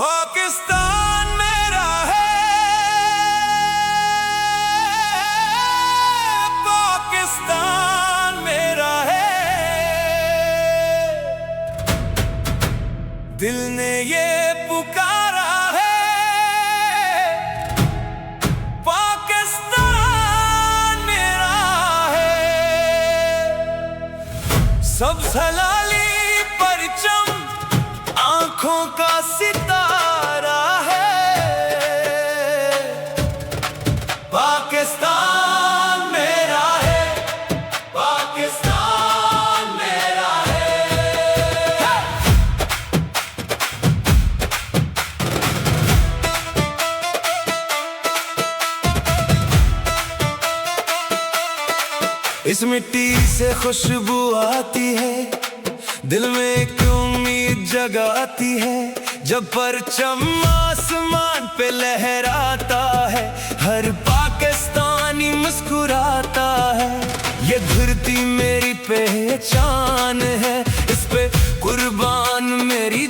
पाकिस्तान मेरा है, पाकिस्तान मेरा है। दिल ने ये पुकारा है, पाकिस्तान मेरा है। सब सलाली परचम आंखों का सितारा है, पाकिस्तान मेरा है, पाकिस्तान मेरा है। इस मिट्टी से खुशबू आती है, दिल में एक उम्मीद जगाती है। जब परचम आसमान पे लहराता है, हर पाकिस्तानी मुस्कुराता है। ये धरती मेरी पहचान है, इस पे कुर्बान मेरी